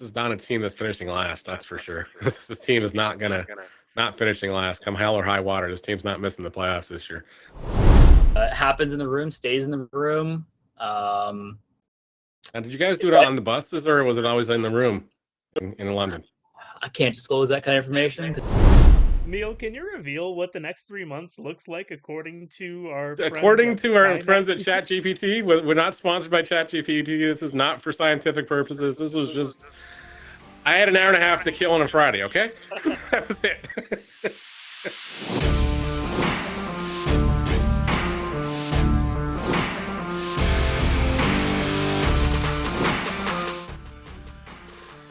is not a team that's finishing last. That's for sure. This team is not finishing last. Come hell or high water, this team's not missing the playoffs this year. It happens in the room, stays in the room. And did you guys do it on the buses, or was it always in the room in London? I can't disclose that kind of information. Neil, can you reveal what the next 3 months looks like according to our friends at ChatGPT? We're not sponsored by ChatGPT. This is not for scientific purposes. This was just, I had an hour and a half to kill on a Friday, okay? That was it.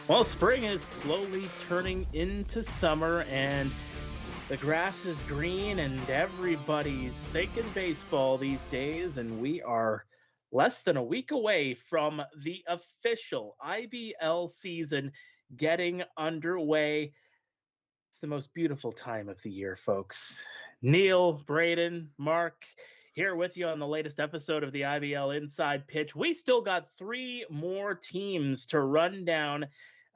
Well, spring is slowly turning into summer, and the grass is green, and everybody's thinking baseball these days, and we are less than a week away from the official IBL season getting underway. It's the most beautiful time of the year, folks. Neil, Braeden, Mark, here with you on the latest episode of the IBL Inside Pitch. We still got 3 more teams to run down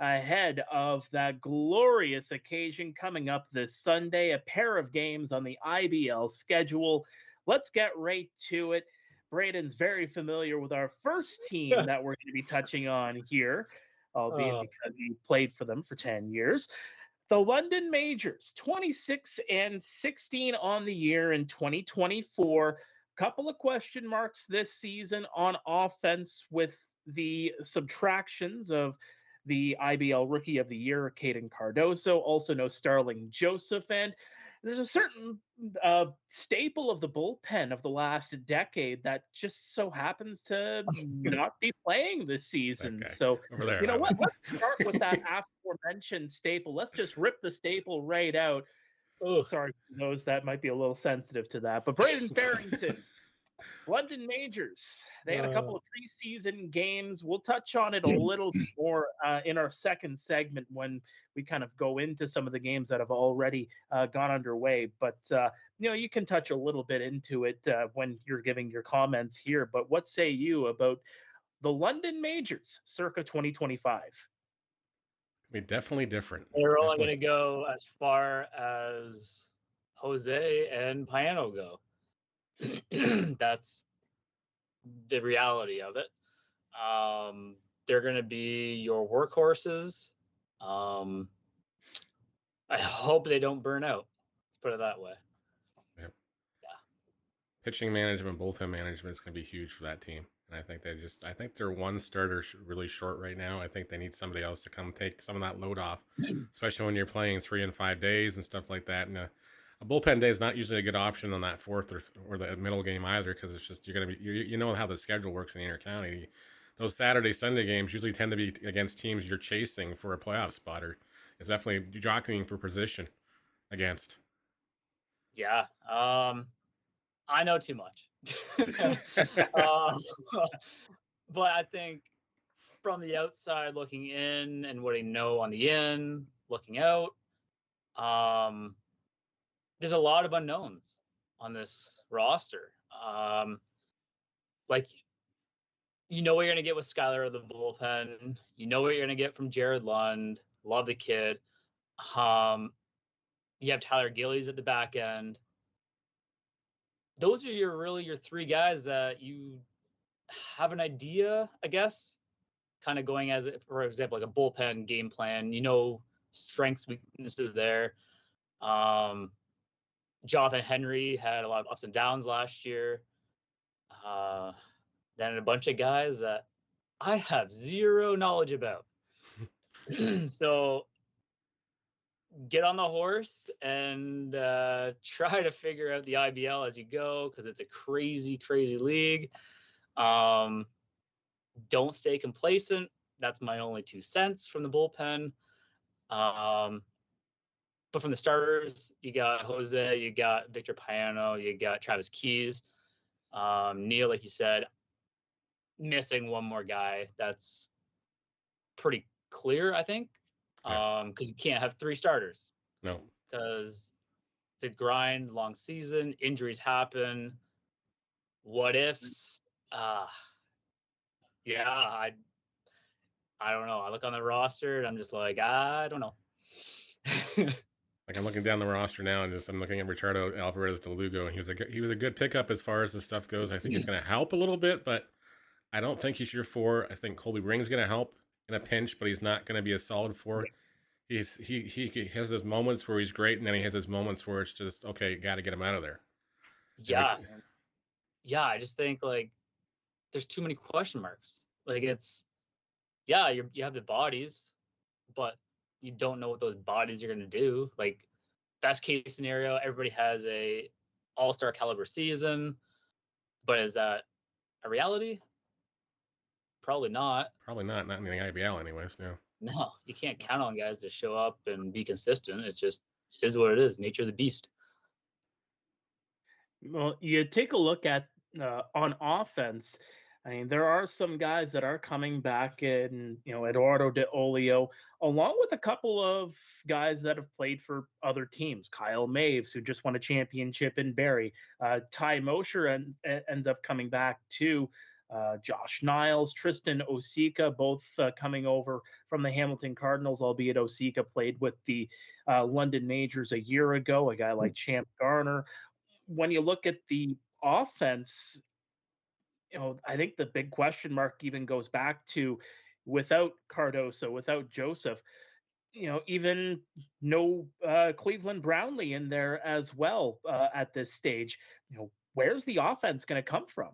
ahead of that glorious occasion coming up this Sunday. A pair of games on the IBL schedule. Let's get right to it. Braden's very familiar with our first team that we're going to be touching on here, albeit because he played for them for 10 years. The London Majors, 26-16 on the year in 2024. Couple of question marks this season on offense with the subtractions of the IBL Rookie of the Year, Caden Cardoso, also no Starling Joseph, and there's a certain staple of the bullpen of the last decade that just so happens to not be playing this season. So, you know what? Let's start with that aforementioned staple. Let's just rip the staple right out. Oh, sorry for those that might be a little sensitive to that. But Braeden Ferrington, London Majors, they had a couple of preseason games. We'll touch on it a little bit more in our second segment when we kind of go into some of the games that have already gone underway. But, you can touch a little bit into it when you're giving your comments here. But what say you about the London Majors circa 2025? I mean, definitely different. They're only going to go as far as Jose and Piano go. That's the reality of it. They're going to be your workhorses. I hope they don't burn out. Let's put it that way. Yep. Yeah. Pitching management, bullpen management is going to be huge for that team. And I think they're one starter really short right now. I think they need somebody else to come take some of that load off, especially when you're playing 3 and 5 days and stuff like that. And a bullpen day is not usually a good option on that fourth or the middle game either, because it's just you know how the schedule works in the Intercounty. Those Saturday, Sunday games usually tend to be against teams you're chasing for a playoff spot, or it's definitely jockeying for position against. Yeah, I know too much. But I think from the outside looking in and what I know on the in, looking out, there's a lot of unknowns on this roster. What you're going to get with Skylar of the bullpen. You know what you're going to get from Jared Lund. Love the kid. You have Tyler Gillies at the back end. Those are your 3 guys that you have an idea, I guess, kind of going as, for example, like a bullpen game plan. Strengths, weaknesses there. Jonathan Henry had a lot of ups and downs last year. Then a bunch of guys that I have zero knowledge about. So get on the horse and try to figure out the IBL as you go, because it's a crazy, crazy league. Don't stay complacent. That's my only 2 cents from the bullpen. But from the starters, you got Jose, you got Victor Piano, you got Travis Keys. Neil, like you said, missing one more guy. That's pretty clear, I think, because you can't have 3 starters. No. Because the grind, long season, injuries happen. What ifs? I don't know. I look on the roster and I'm just like, I don't know. Like I'm looking down the roster now, and I'm looking at Ricardo Alvarez de Lugo, and he was a good pickup as far as the stuff goes. I think he's going to help a little bit, but I don't think he's your 4. I think Colby Ring's going to help in a pinch, but he's not going to be a solid 4. He has his moments where he's great, and then he has his moments where it's just okay. Got to get him out of there. Yeah, yeah. I just think like there's too many question marks. Like it's you have the bodies, but you don't know what those bodies are going to do. Like best case scenario, everybody has a all-star caliber season, but is that a reality? Probably not. Probably not in the IBL anyways. No, you can't count on guys to show up and be consistent. It's just it is what it is. Nature of the beast. Well, you take a look at on offense. I mean, there are some guys that are coming back in, Eduardo De Olio, along with a couple of guys that have played for other teams. Kyle Maves, who just won a championship in Barrie. Ty Mosher ends up coming back too. Josh Niles, Tristan Osika, both coming over from the Hamilton Cardinals, albeit Osika played with the London Majors a year ago. A guy like Champ Garner. When you look at the offense, I think the big question mark even goes back to without Cardoso, without Joseph, even no Cleveland Brownlee in there as well at this stage. Where's the offense going to come from?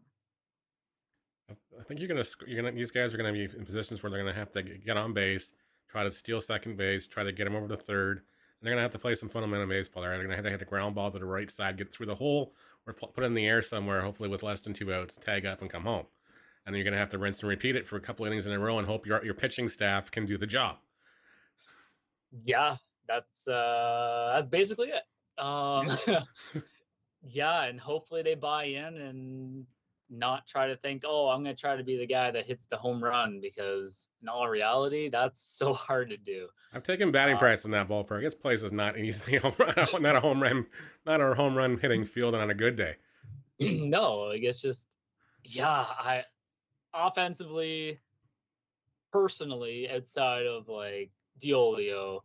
I think these guys are gonna be in positions where they're gonna have to get on base, try to steal second base, try to get them over to third. And they're gonna have to play some fundamental baseball. They're gonna have to hit a ground ball to the right side, get through the hole, or put it in the air somewhere, hopefully with less than 2 outs, tag up and come home. And then you're gonna have to rinse and repeat it for a couple innings in a row and hope your pitching staff can do the job. Yeah, that's basically it. Yeah, and hopefully they buy in and not try to think, oh, I'm going to try to be the guy that hits the home run, because in all reality, that's so hard to do. I've taken batting practice in that ballpark. This place is not easy. Not a home run hitting field on a good day. No, like it's just, I offensively, personally, outside of like Diolio,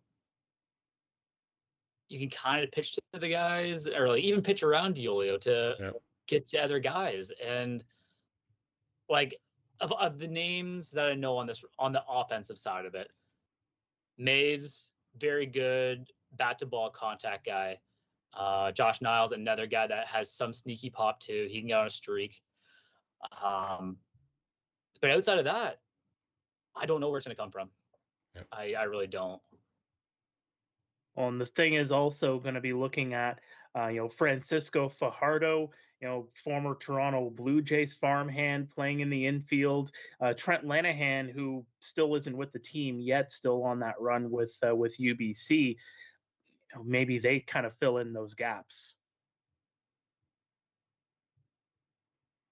you can kind of pitch to the guys, or like even pitch around Diolio to get to other guys. And like of the names that I know on the offensive side of it, Maves, very good bat to ball contact guy. Josh Niles, another guy that has some sneaky pop too. He can get on a streak. But outside of that, I don't know where it's going to come from. Yep. I really don't. Well, and the thing is also going to be looking at, Francisco Fajardo, former Toronto Blue Jays farmhand playing in the infield. Trent Lanahan, who still isn't with the team yet, still on that run with UBC. Maybe they kind of fill in those gaps.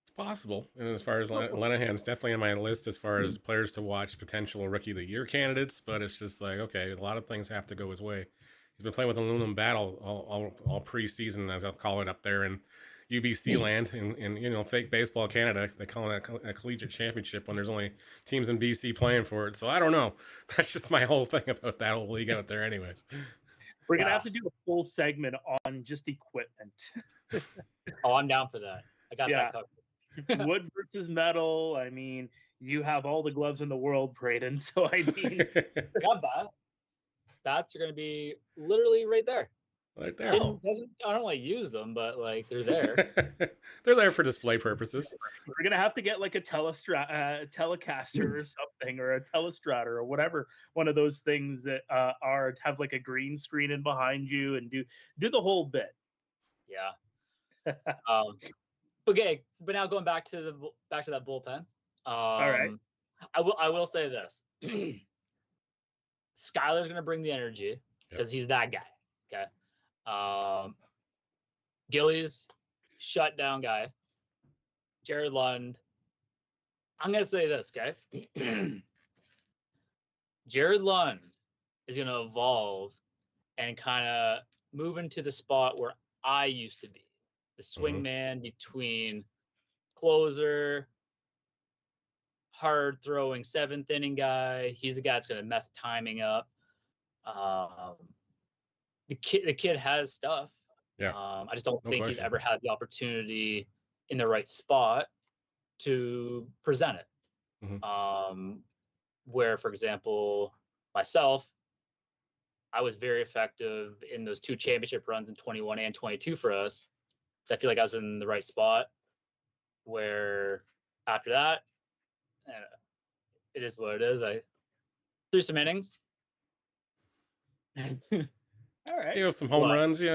It's possible. And as far as Lanahan's definitely on my list as far as players to watch, potential Rookie of the Year candidates, but it's just like, okay, a lot of things have to go his way. He's been playing with aluminum battle all preseason, as I'll call it up there in UBC land, in fake baseball Canada. They call it a collegiate championship when there's only teams in BC playing for it. So I don't know. That's just my whole thing about that whole league out there anyways. We're going to have to do a full segment on just equipment. Oh, I'm down for that. I got that covered. Wood versus metal. I mean, you have all the gloves in the world, Braeden. So I mean, bats are going to be literally right there. Right there. I don't like use them, but like they're there. They're there for display purposes. We're gonna have to get like a Telecaster or something, or a Telestrator or whatever one of those things that have like a green screen in behind you and do the whole bit. Yeah. Okay, but now going back to that bullpen. All right. I will say this. Skyler's gonna bring the energy because he's that guy. Okay. Gillies, shutdown guy. Jared Lund. I'm gonna say this, okay? Jared Lund is gonna evolve and kind of move into the spot where I used to be, the swing man between closer, hard throwing 7th inning guy. He's a guy that's going to mess timing up. The kid has stuff. Yeah. I just don't think he's question. ever had the opportunity in the right spot to present it. Where, for example, myself, I was very effective in those 2 championship runs in 21 and 22 for us. So I feel like I was in the right spot. Where after that, it is what it is. I threw some innings. All right. Gave up some home runs. It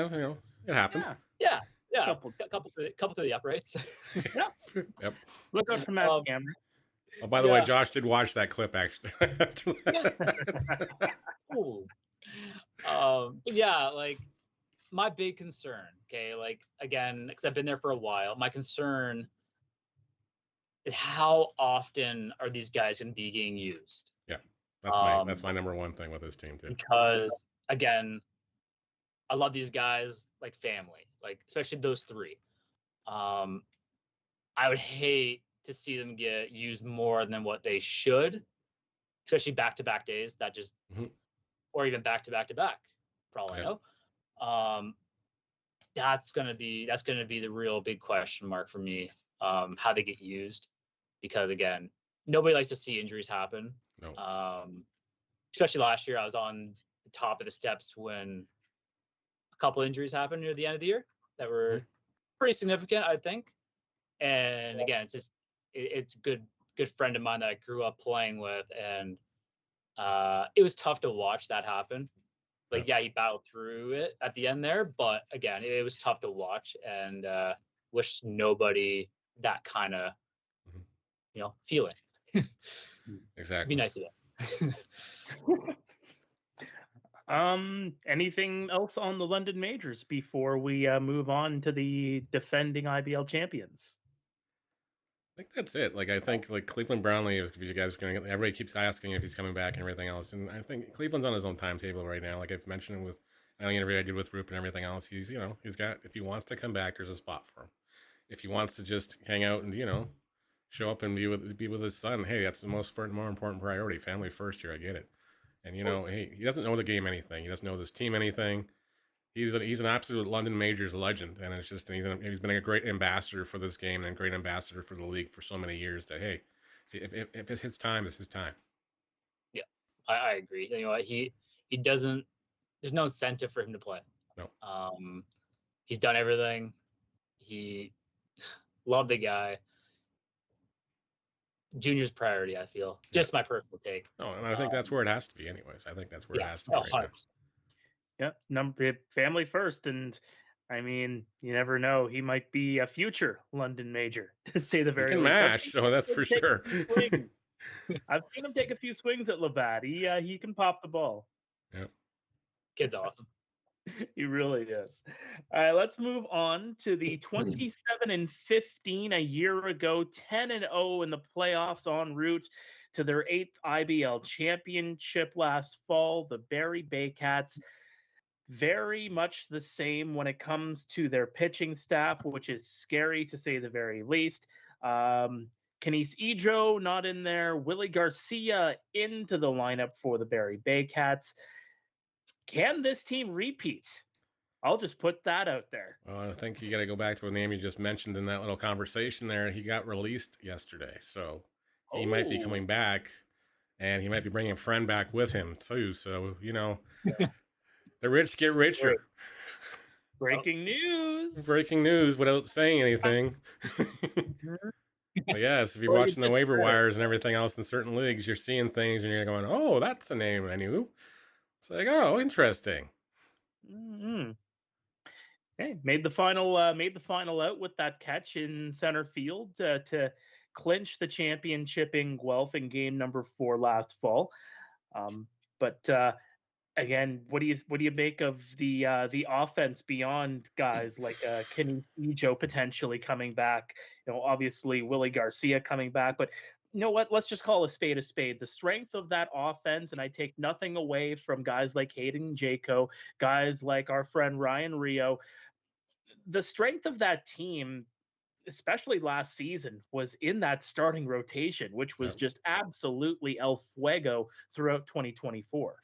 happens. Yeah. Couple through the uprights. Yep. Look out from that camera. Oh, by the way, Josh did watch that clip actually. After that. Cool. Like my big concern, okay, like again, because I've been there for a while, my concern is how often are these guys going to be getting used? Yeah, that's my number one thing with this team too. Because again, I love these guys like family, like especially those 3. I would hate to see them get used more than what they should, especially back-to-back days. That just, or even back-to-back, for all I know. That's gonna be the real big question mark for me. How they get used, because again, nobody likes to see injuries happen. No. Especially last year, I was on the top of the steps when a couple injuries happened near the end of the year that were pretty significant, I think. And again, it's a good friend of mine that I grew up playing with, and it was tough to watch that happen. Like, he battled through it at the end there, but again, it was tough to watch, and wish nobody that kind of feeling. Exactly. It'd be nice to get. Anything else on the London Majors before we move on to the defending IBL champions? I think that's it. Like, I think like Cleveland Brownlee, if you guys are going to, everybody keeps asking if he's coming back and everything else. And I think Cleveland's on his own timetable right now. Like I've mentioned with the interview I did with Roop and everything else, he's got, if he wants to come back, there's a spot for him. If he wants to just hang out and, show up and be with his son, hey, that's the more important priority. Family first here. I get it. And, hey, he doesn't know the game anything. He doesn't know this team anything. He's an absolute London Majors legend, and it's just he's been a great ambassador for this game and a great ambassador for the league for so many years. That hey, if it's his time, it's his time. Yeah, I agree. He doesn't. There's no incentive for him to play. No. He's done everything. He loved the guy. Junior's priority, I feel. Just my personal take. No, and I think that's where it has to be, anyways. I think that's where it has to be. Right now. Family first, and I mean, you never know. He might be a future London Major, to say the very least. He can mash, so that's for sure. I've seen him take a few swings at Labatt. He can pop the ball. Yeah, kid's awesome. He really is. All right, let's move on to the 27-15 a year ago, 10-0 in the playoffs, en route to their 8th IBL championship last fall. The Barrie Baycats, very much the same when it comes to their pitching staff, which is scary to say the very least. Kenise Edro not in there. Willie Garcia into the lineup for the Barrie Baycats. Can this team repeat? I'll just put that out there. Well, I think you got to go back to a name you just mentioned in that little conversation there. He got released yesterday, so he might be coming back, and he might be bringing a friend back with him too. So the rich get richer. Breaking news. Breaking news without saying anything. But yes, if you're watching the waiver wires and everything else in certain leagues, you're seeing things and you're going, "Oh, that's a name I knew." It's like, oh, interesting. Mm-hmm. Okay, made the final out with that catch in center field to clinch the championship in Guelph in game number 4 last fall. But again, what do you make of the offense beyond guys like Kenny Ejo potentially coming back? Obviously Willie Garcia coming back, but you know what? Let's just call a spade a spade. The strength of that offense, and I take nothing away from guys like Hayden Jaco, guys like our friend Ryan Rio. The strength of that team, especially last season, was in that starting rotation, which was Yep. just absolutely el fuego throughout 2024.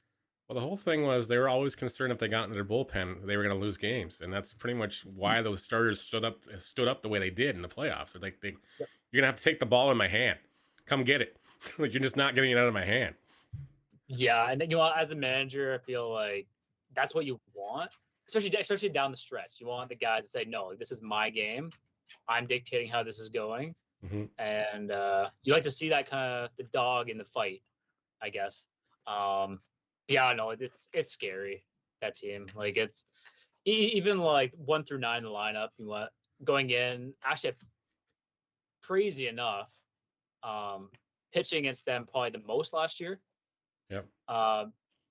Well, the whole thing was they were always concerned if they got into their bullpen, they were going to lose games, and that's pretty much why those starters stood up the way they did in the playoffs. They're like, you're gonna have to take the ball in my hand, come get it. Like you're just not getting it out of my hand. Yeah, and then, as a manager, I feel like that's what you want, especially down the stretch. You want the guys to say, "No, like, this is my game. I'm dictating how this is going," and you like to see that kind of the dog in the fight, I guess. Yeah, no, it's scary, that team. Like it's even like 1 through 9 in the lineup. You want going in actually crazy enough. Pitching against them probably the most last year. Yep.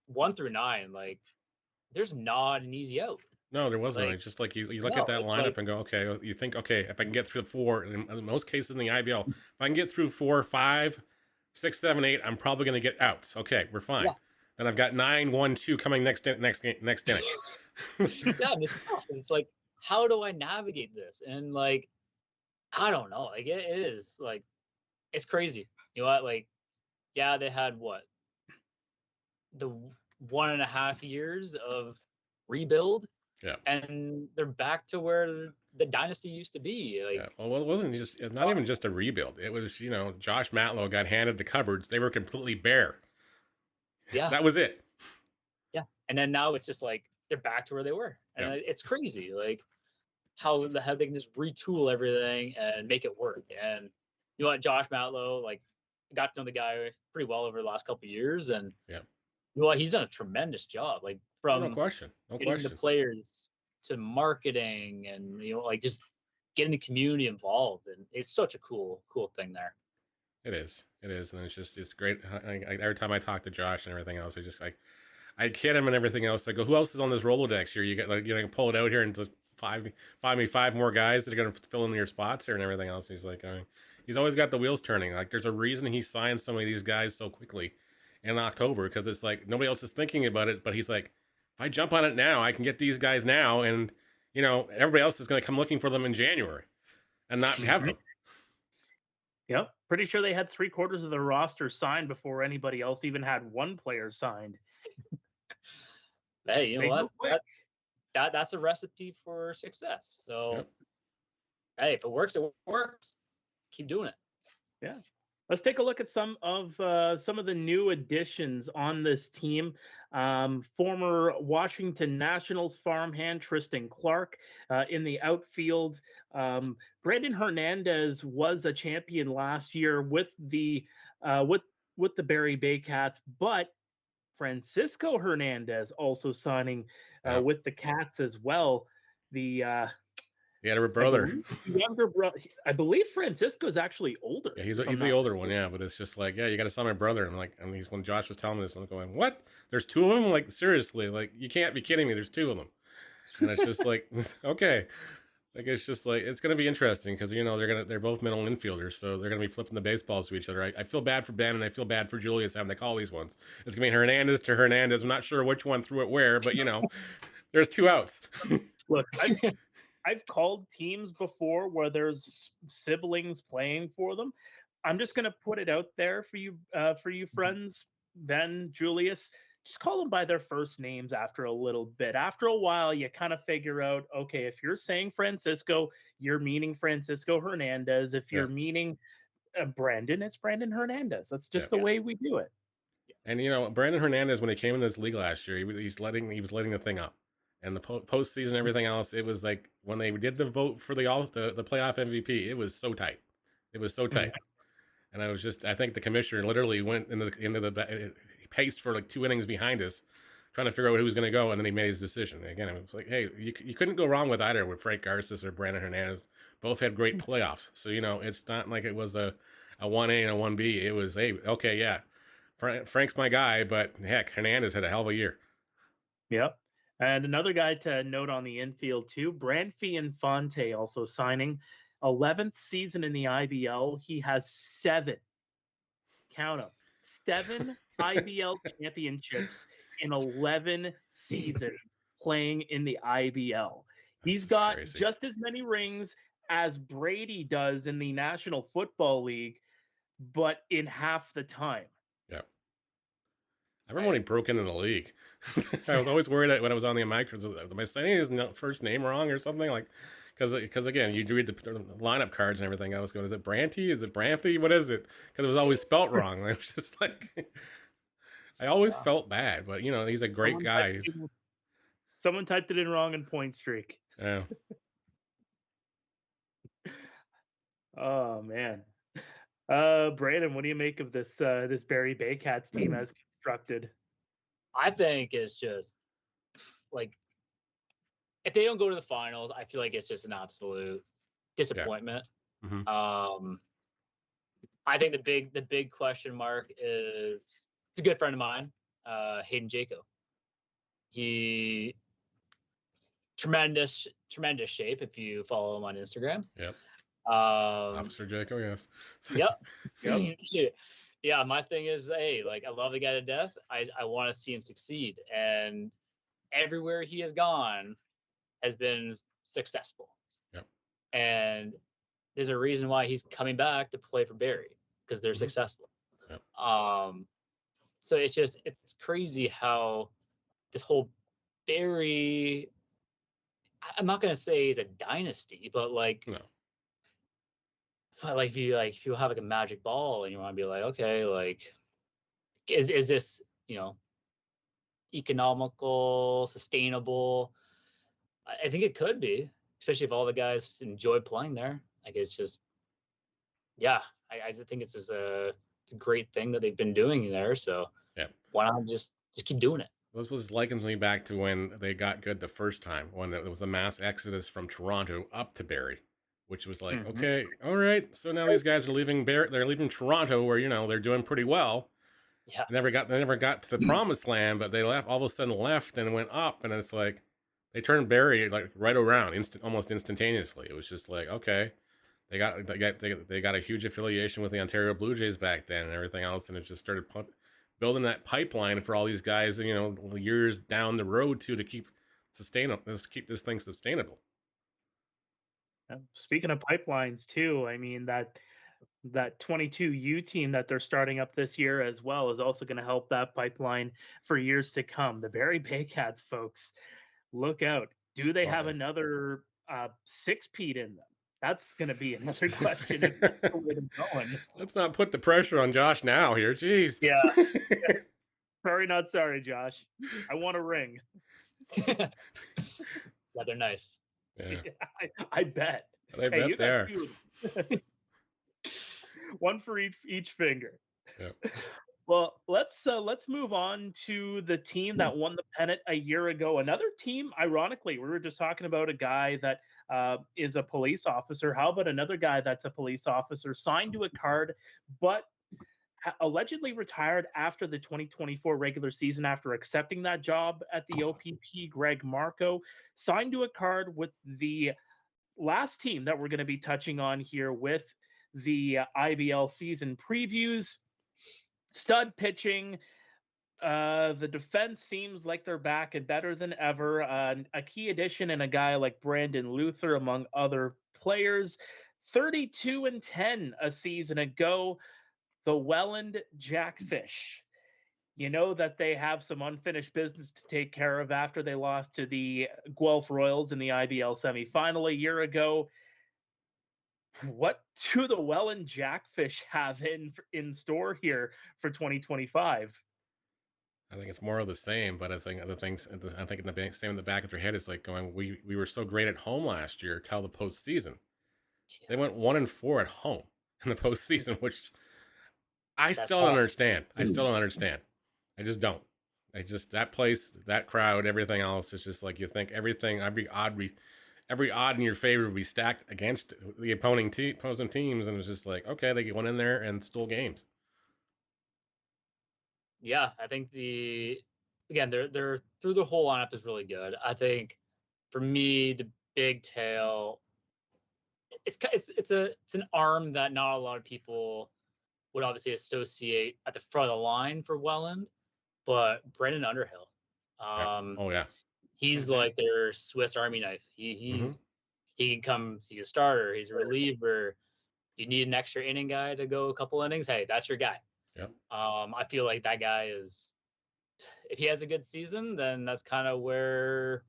1 through 9, like there's not an easy out. No, there wasn't. Like, It's just like you look at that lineup and go, okay, you think, okay, if I can get through 4, and in most cases in the IBL, if I can get through 4, 5, 6, 7, 8, I'm probably going to get outs. Okay, we're fine. Yeah. Then I've got 9, 1, 2 coming next inning. Yeah, it's tough. It's like, how do I navigate this? And like, I don't know. Like it is like, it's crazy. You know what? Like, yeah, they had the 1.5 years of rebuild. Yeah. And they're back to where the dynasty used to be. Like, yeah. Well, it wasn't just, it's not even just a rebuild. It was, Josh Matlow got handed the cupboards. They were completely bare. Yeah. That was it. Yeah. And then now it's just like, they're back to where they were. And it's crazy. Like how they can just retool everything and make it work. And you know what, Josh Matlow, like got to know the guy pretty well over the last couple of years. And you know what, he's done a tremendous job. Like from no question. getting the players to marketing and, like just getting the community involved. And it's such a cool thing there. It is. And it's great. Every time I talk to Josh and everything else, I kid him and everything else. I go, who else is on this Rolodex here? You got like, pull it out here and just find me 5 more guys that are going to fill in your spots here and everything else. He's like, he's always got the wheels turning. Like there's a reason he signed so many of these guys so quickly in October, because it's like nobody else is thinking about it. But he's like, if I jump on it now, I can get these guys now. And, everybody else is going to come looking for them in January and not have them. Yep. Pretty sure they had 3/4 of the roster signed before anybody else even had one player signed. Hey, you know what? That's a recipe for success. So, hey, if it works, it works. Keep doing it. Yeah. Let's take a look at some of the new additions on this team. Former Washington Nationals farmhand Tristan Clark in the outfield. Braeden Hernandez was a champion last year with the Barrie Baycats, but Francisco Hernandez also signing with the Cats as well. The younger brother. I believe Francisco's actually older. Yeah, he's the older one. Yeah, but it's just like, you got to sign my brother. I'm like, when Josh was telling me this, I'm going, what? There's 2 of them? I'm like, seriously? Like, you can't be kidding me. There's 2 of them. And it's just like, okay. Like, it's just like, it's going to be interesting because, they're both middle infielders. So they're going to be flipping the baseballs to each other. I feel bad for Ben and I feel bad for Julius having to call these ones. It's going to be Hernandez to Hernandez. I'm not sure which one threw it where, but, there's 2 outs. Look, I've called teams before where there's siblings playing for them. I'm just going to put it out there for you friends, Ben, Julius. Just call them by their first names after a little bit. After a while, you kind of figure out, okay, if you're saying Francisco, you're meaning Francisco Hernandez. If you're meaning Brandon, it's Brandon Hernandez. That's just the way we do it. And, Brandon Hernandez, when he came in this league last year, he was letting the thing up. And the postseason and everything else, it was like when they did the vote for the playoff MVP, it was so tight. It was so tight. And I think the commissioner literally went into the paced for like 2 innings behind us, trying to figure out who was going to go, and then he made his decision. And again, it was like, hey, you couldn't go wrong with either, with Frank Garces or Brandon Hernandez. Both had great playoffs. So, it's not like it was a 1A and a 1B. It was, hey, okay, yeah, Frank's my guy, but heck, Hernandez had a hell of a year. Yep. And another guy to note on the infield too, Brantford Infante also signing 11th season in the IBL. He has 7, count them, 7 IBL championships in 11 seasons playing in the IBL. He's got just as many rings as Brady does in the National Football League, but in half the time. Yeah. I remember when he broke into the league. I was always worried that when I was on the mic, am I saying his first name wrong or something? Like, because again, you read the lineup cards and everything. I was going, is it Branty? Is it Branthy? What is it? Because it was always spelt wrong. I was just like, I always felt bad, but you know, he's a great guy. Someone typed it in wrong in Point Streak. Yeah. Oh man. Braeden, what do you make of this this Barrie Baycats team as constructed? I think it's just like, if they don't go to the finals, I feel like it's just an absolute disappointment. Yeah. Mm-hmm. I think the big question mark is, it's a good friend of mine, Hayden Jaco. He tremendous shape if you follow him on Instagram. Yep. Officer Jaco, yes. Yep. Yeah, my thing is, hey, like, I love the guy to death. I want to see him succeed, and everywhere he has gone has been successful. Yep. And there's a reason why he's coming back to play for Barrie, because they're successful. Yep. So it's crazy how this whole Barrie, I'm not gonna say it's a dynasty, but like, no. Like if you have like a magic ball and you want to be like, okay, like, is this, you know, economical, sustainable? I think it could be, especially if all the guys enjoy playing there. Like, it's just, yeah, I think it's just it's a great thing that they've been doing there. So yeah, why not just keep doing it? This was likens me back to when they got good the first time, when it was the mass exodus from Toronto up to Barrie, which was like, okay, all right, so now these guys are leaving they're leaving Toronto, where, you know, they're doing pretty well. Yeah. They never got to the promised land, but they all of a sudden left and went up, and it's like they turned Barrie like right around almost instantaneously. It was just like, okay, they got a huge affiliation with the Ontario Blue Jays back then and everything else, and it just started building that pipeline for all these guys, you know, years down the road to keep this thing sustainable. Speaking of pipelines too, I mean, that 22U team that they're starting up this year as well is also going to help that pipeline for years to come. The Barrie Baycats, folks, look out. Do they have another six-peat in them? That's going to be another question. Let's not put the pressure on Josh now here. Jeez. Yeah. Sorry, not sorry, Josh. I want a ring. Yeah, they're nice. Yeah. I bet. I bet they are. One for each finger. Yeah. Well, let's move on to the team that won the pennant a year ago. Another team, ironically, we were just talking about a guy that is a police officer. How about another guy that's a police officer, signed to a card, but allegedly retired after the 2024 regular season after accepting that job at the OPP? Greg Marco signed to a card with the last team that we're going to be touching on here with the IBL season previews. Stud pitching. The defense seems like they're back and better than ever. A key addition and a guy like Brandon Luther, among other players. 32-10 a season ago. The Welland Jackfish. You know that they have some unfinished business to take care of after they lost to the Guelph Royals in the IBL semifinal a year ago. What do the Welland Jackfish have in store here for 2025? I think it's more of the same, but I think other things. I think in the back of their head is like going, we were so great at home last year till the postseason. They went 1-4 at home in the postseason, which I still don't understand. I just don't. That place, that crowd, everything else. It's just like, you think everything, every odd in your favor would be stacked against the opposing teams, and it's just like, okay, they went in there and stole games. Yeah, I think they're through the whole lineup is really good. I think for me, the big tail, it's an arm that not a lot of people would obviously associate at the front of the line for Welland, but Brendan Underhill. Oh yeah. He's like their Swiss Army knife. He's he can come see a starter. He's a reliever. You need an extra inning guy to go a couple innings. Hey, that's your guy. Yep. I feel like that guy is, if he has a good season, then that's kind of where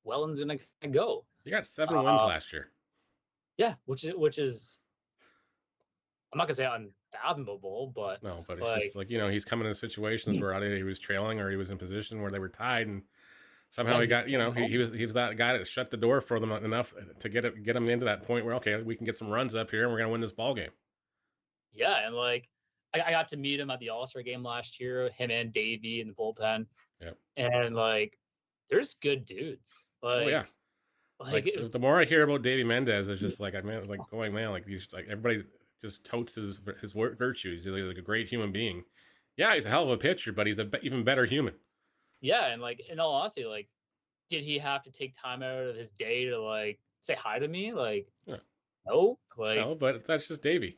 Welland's gonna go. He got 7 wins last year. Yeah, which is, I'm not gonna say unfathomable, but no, but it's just like, he's coming into situations where either he was trailing or he was in position where they were tied, and somehow he got, he was that guy that shut the door for them enough to get him into that point where, okay, we can get some runs up here and we're gonna win this ball game. Yeah, and like I got to meet him at the All-Star game last year, him and Davey in the bullpen. Yep. And like, there's good dudes. Like, oh yeah. Like the more I hear about Davey Mendez, it's just like, I mean, it was like going, man, like he's like, everybody just totes his virtues. He's like a great human being. Yeah, he's a hell of a pitcher, but he's an even better human. Yeah, and like, in all honesty, like, did he have to take time out of his day to like say hi to me? Like, no, like, no, but that's just Davey.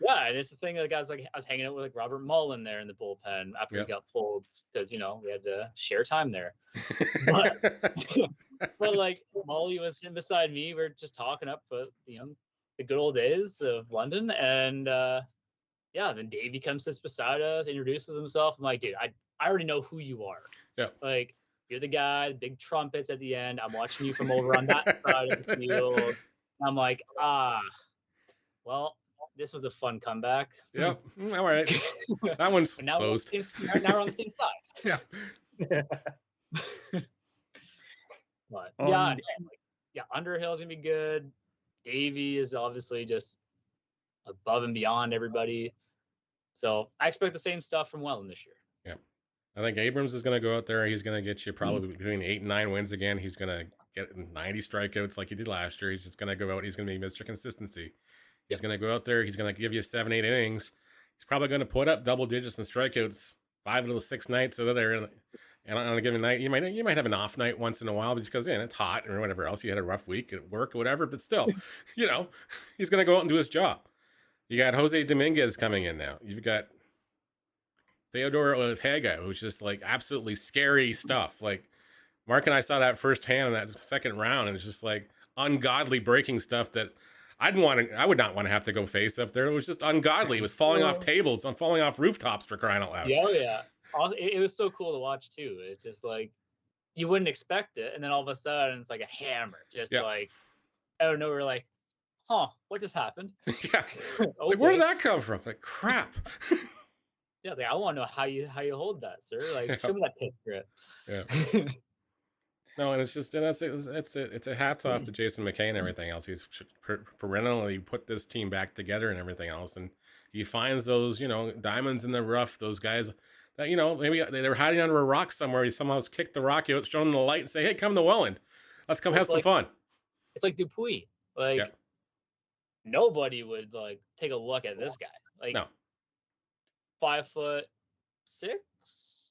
Yeah, and it's the thing. Like, I was hanging out with like Robert Mullen there in the bullpen after he got pulled because we had to share time there. But like, Molly was sitting beside me. We are just talking up, but the good old days of London, and then Davey comes, sits beside us, introduces himself. I'm like, dude, I already know who you are. Yeah, like, you're the guy, big trumpets at the end. I'm watching you from over on that side of the field. And I'm like, well, this was a fun comeback. Yep. All right. That one's closed. Now we're on the same side. Yeah. But Underhill's gonna be good. Davey is obviously just above and beyond everybody. So I expect the same stuff from Welland this year. Yeah. I think Abrams is going to go out there. He's going to get you probably between 8 and 9 wins again. He's going to get 90 strikeouts like he did last year. He's just going to go out. He's going to be Mr. Consistency. He's going to go out there. He's going to give you 7, 8 innings. He's probably going to put up double digits in strikeouts 5 of those 6 nights over there. And on a given night, you might have an off night once in a while because it's hot or whatever else. You had a rough week at work or whatever. But still, he's going to go out and do his job. You got Jose Dominguez coming in now. You've got Theodore Ortega, who's just like absolutely scary stuff. Like Mark and I saw that firsthand in that second round, and it's just like ungodly breaking stuff that I would not want to have to go face up there. It was just ungodly. It was falling off tables and falling off rooftops for crying out loud. Yeah. It was so cool to watch too. It's just like you wouldn't expect it, and then all of a sudden it's like a hammer, just like out of nowhere. Like, what just happened? Yeah. Okay. Like, where did that come from? Like, crap. Yeah, like I want to know how you hold that, sir. Like, show me that picture. Yeah. No, and it's just, and it's a hats off to Jason McKay and everything else. He's perennially put this team back together and everything else, and he finds those diamonds in the rough, those guys that maybe they were hiding under a rock somewhere. He somehow kicked the rock out, shown them the light, and say, "Hey, come to Welland, let's come have some fun." It's like Dupuis. Like nobody would like take a look at this guy. Like no. 5'6".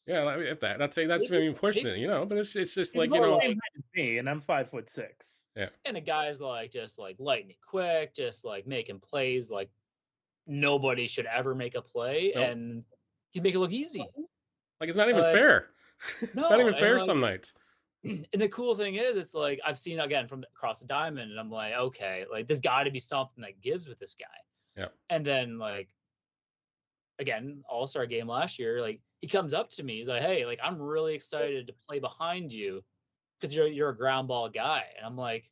Yeah, if that's maybe pushing it, but it's just like me, and I'm 5'6". Yeah, and the guy's like just like lightning quick, just like making plays like nobody should ever make a play, and he's making it look easy. Like it's not even fair. It's not even fair some nights. And the cool thing is, it's like I've seen again from across the diamond, and I'm like, okay, like there's got to be something that gives with this guy. Yeah, and then like again, All-Star game last year, like he comes up to me, he's like, "Hey, like I'm really excited to play behind you because you're a ground ball guy," and I'm like,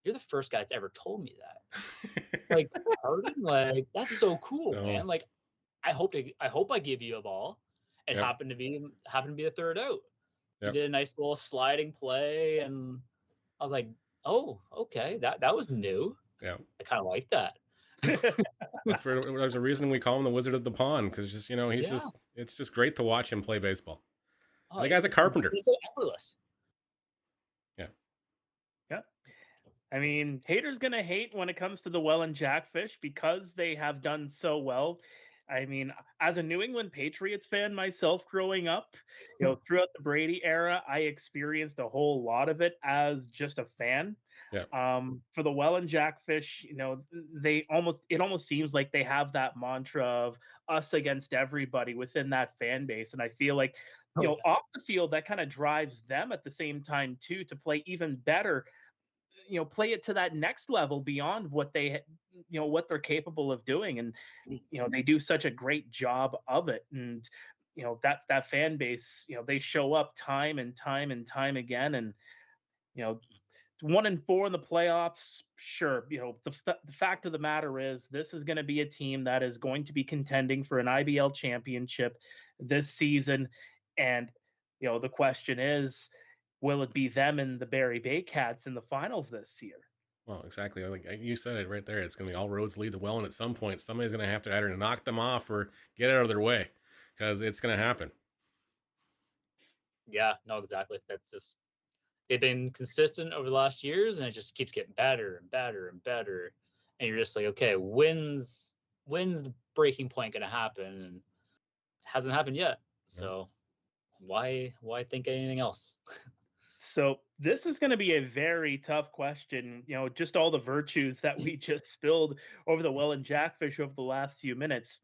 "You're the first guy that's ever told me that." Like, pardon? Like that's so cool, man. Like, I hope I give you a ball, and happened to be the third out. He did a nice little sliding play, and I was like, "Oh, okay, that was new." Yeah, I kind of like that. There's a reason we call him the Wizard of the Pond, because just it's just great to watch him play baseball. The guy's a carpenter. He's so effortless. Yeah. I mean, haters gonna hate when it comes to the Welland Jackfish because they have done so well. I mean, as a New England Patriots fan myself growing up, throughout the Brady era, I experienced a whole lot of it as just a fan. Yeah. For the Welland Jackfish, it almost seems like they have that mantra of us against everybody within that fan base. And I feel like, off the field, that kind of drives them at the same time too, to play even better, play it to that next level beyond what what they're capable of doing. And they do such a great job of it. And that fan base, they show up time and time and time again. And 1-4 in the playoffs, sure. The fact of the matter is, this is going to be a team that is going to be contending for an IBL championship this season. And the question is, will it be them and the Barrie Baycats in the finals this year? Well, exactly. Like you said it right there. It's going to be all roads lead to Welland at some point. Somebody's going to have to either knock them off or get out of their way, because it's going to happen. Yeah, no, exactly. That's just, they've been consistent over the last years, and it just keeps getting better and better and better. And you're just like, okay, when's the breaking point going to happen? And it hasn't happened yet. So why think anything else? So this is going to be a very tough question. Just all the virtues that we just spilled over the Welland Jackfish over the last few minutes.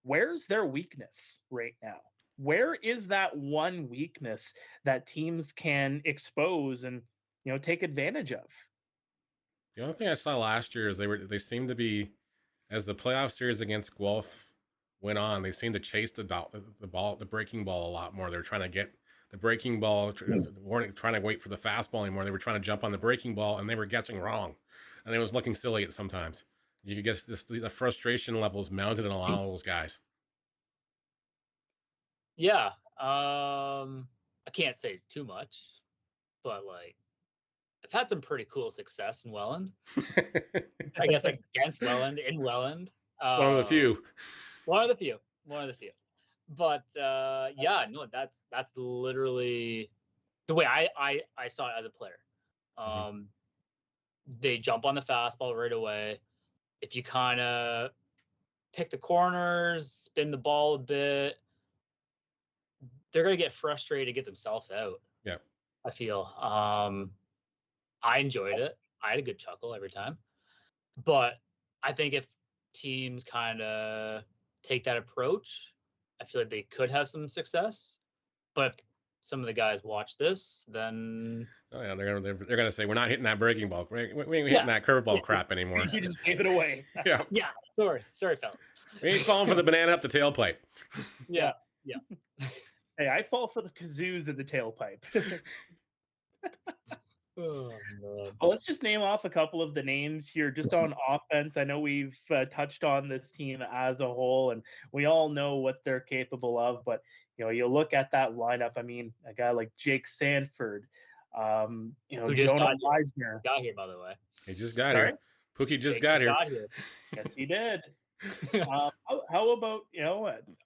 Where's their weakness right now? Where is that one weakness that teams can expose and take advantage of? The only thing I saw last year is they seemed to be, as the playoff series against Guelph went on, they seemed to chase the breaking ball a lot more. They were trying to get the breaking ball, weren't trying to wait for the fastball anymore. They were trying to jump on the breaking ball, and they were guessing wrong, and it was looking silly at sometimes. You could guess the frustration levels mounted in a lot of those guys. Yeah, I can't say too much, but like, I've had some pretty cool success in Welland. I guess against Welland, in Welland. One of the few. One of the few. But yeah, no, that's literally the way I saw it as a player. They jump on the fastball right away. If you kind of pick the corners, spin the ball a bit, they're gonna get frustrated, get themselves out. Yeah, I feel. I enjoyed it. I had a good chuckle every time. But I think if teams kind of take that approach, I feel like they could have some success. But if some of the guys watch this, then they're gonna say, we're not hitting that breaking ball. We ain't hitting that curveball crap anymore. You just gave it away. Yeah. Sorry, fellas. We ain't falling for the banana up the tailpipe. Yeah. Hey, I fall for the kazoos in the tailpipe. Oh, man. Well, let's just name off a couple of the names here just on offense. I know we've touched on this team as a whole, and we all know what they're capable of. But you look at that lineup. I mean, a guy like Jake Sanford, who just Jonah Weisner. Got here, by the way. He just got here. Pookie just got here. Yes, he did. How about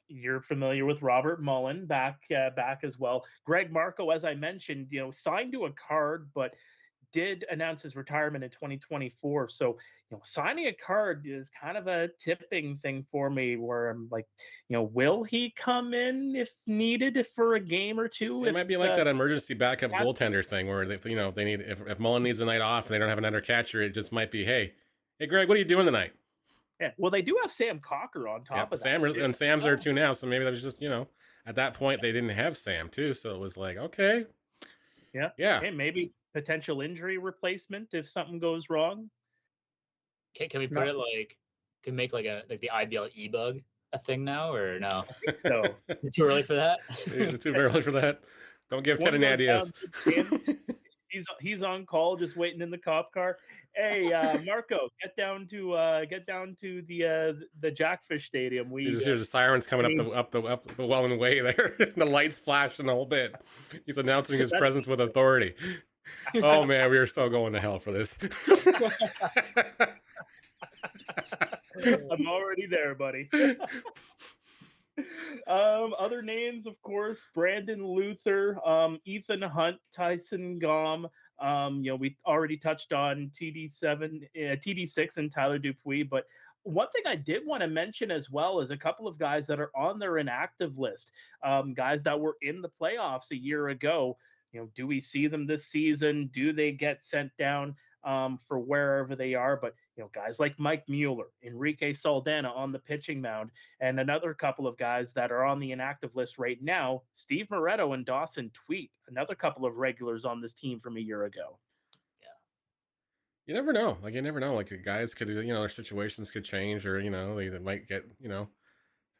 you're familiar with Robert Mullen back as well. Greg Marco, as I mentioned, signed to a card, but did announce his retirement in 2024. So signing a card is kind of a tipping thing for me, where I'm like, will he come in if needed for a game or two? It might be like that emergency backup goaltender thing, where they need, if Mullen needs a night off and they don't have another catcher, it just might be, hey Greg, what are you doing tonight? Yeah, well, they do have Sam Cocker on top of that. And Sam's there too now, so maybe that was just, at that point they didn't have Sam too, so it was like, okay. Yeah. Hey, maybe potential injury replacement if something goes wrong. Can we put it like, can make like the IBL e-bug a thing now, or no? I think so. Too early for that? Too early for that. Don't give Ted any ideas. He's on call, just waiting in the cop car. Hey, Marco, get down to the Jackfish Stadium. We you just hear the sirens coming up the Welland Way there, the lights flashing the whole bit. He's announcing his presence with authority. Oh man, we are so going to hell for this. I'm already there, buddy. Other names, of course, Brandon Luther, Ethan Hunt, Tyson Gom. We already touched on TD6 and Tyler Dupuis, but one thing I did want to mention as well is a couple of guys that are on their inactive list, guys that were in the playoffs a year ago. Do we see them this season? Do they get sent down for wherever they are? But guys like Mike Mueller, Enrique Saldana on the pitching mound, and another couple of guys that are on the inactive list right now, Steve Moretto and Dawson Tweet, another couple of regulars on this team from a year ago. You never know. Like, you never know. Like, guys could, their situations could change, or they might get,